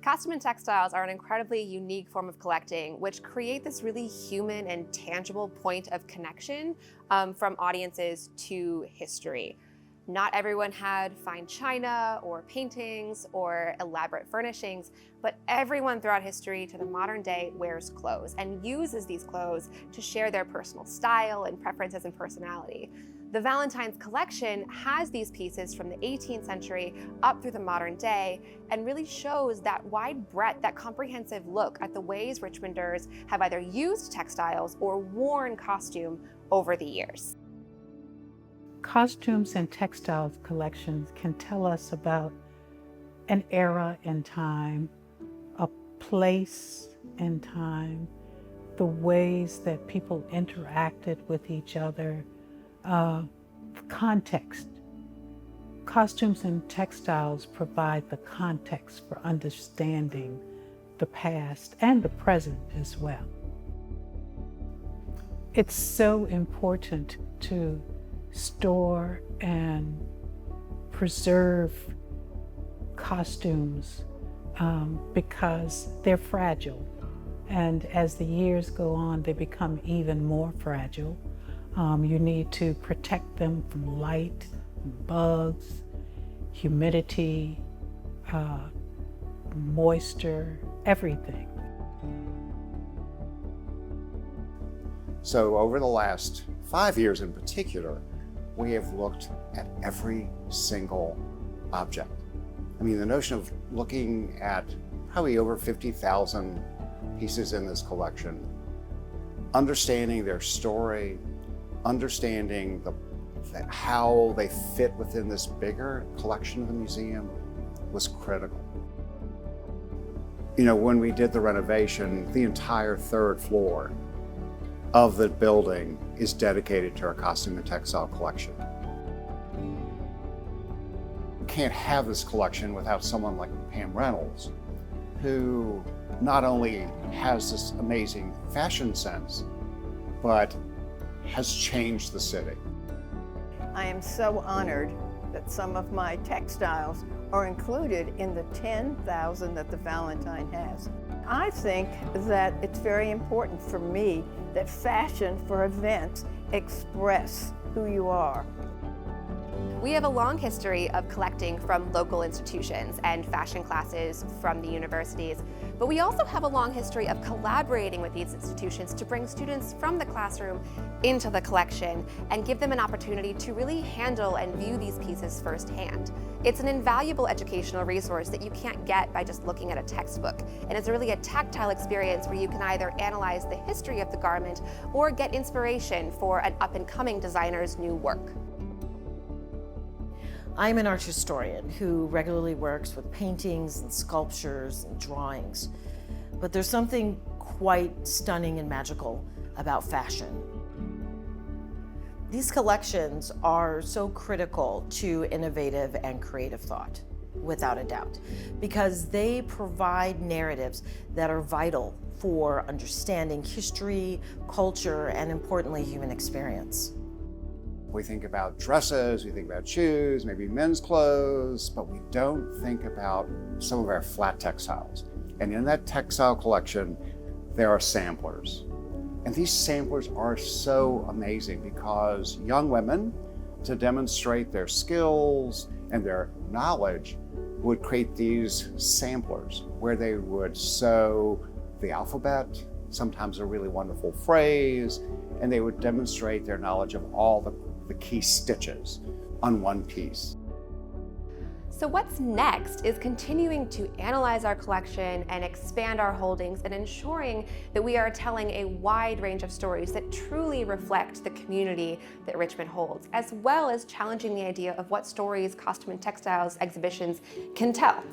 Costume and textiles are an incredibly unique form of collecting, which create this really human and tangible point of connection from audiences to history. Not everyone had fine china or paintings or elaborate furnishings, but everyone throughout history to the modern day wears clothes and uses these clothes to share their personal style and preferences and personality. The Valentine's collection has these pieces from the 18th century up through the modern day and really shows that wide breadth, that comprehensive look at the ways Richmonders have either used textiles or worn costume over the years. Costumes and textiles collections can tell us about an era in time, a place in time, the ways that people interacted with each other, context. Costumes and textiles provide the context for understanding the past and the present as well. It's so important to store and preserve costumes because they're fragile. And as the years go on, they become even more fragile. You need to protect them from light, bugs, humidity, moisture, everything. So over the last 5 years in particular, we have looked at every single object. I mean, the notion of looking at probably over 50,000 pieces in this collection, understanding their story, understanding how they fit within this bigger collection of the museum was critical. You know, when we did the renovation, the entire third floor of the building is dedicated to our costume and textile collection. We can't have this collection without someone like Pam Reynolds, who not only has this amazing fashion sense, but has changed the city. I am so honored that some of my textiles are included in the 10,000 that the Valentine has. I think that it's very important for me that fashion for events express who you are. We have a long history of collecting from local institutions and fashion classes from the universities, but we also have a long history of collaborating with these institutions to bring students from the classroom into the collection and give them an opportunity to really handle and view these pieces firsthand. It's an invaluable educational resource that you can't get by just looking at a textbook, and it's really a tactile experience where you can either analyze the history of the garment or get inspiration for an up-and-coming designer's new work. I'm an art historian who regularly works with paintings and sculptures and drawings, but there's something quite stunning and magical about fashion. These collections are so critical to innovative and creative thought, without a doubt, because they provide narratives that are vital for understanding history, culture, and importantly, human experience. We think about dresses, we think about shoes, maybe men's clothes, but we don't think about some of our flat textiles. And in that textile collection, there are samplers. And these samplers are so amazing because young women, to demonstrate their skills and their knowledge, would create these samplers where they would sew the alphabet, sometimes a really wonderful phrase, and they would demonstrate their knowledge of all the key stitches on one piece. So what's next is continuing to analyze our collection and expand our holdings and ensuring that we are telling a wide range of stories that truly reflect the community that Richmond holds, as well as challenging the idea of what stories costume and textiles exhibitions can tell.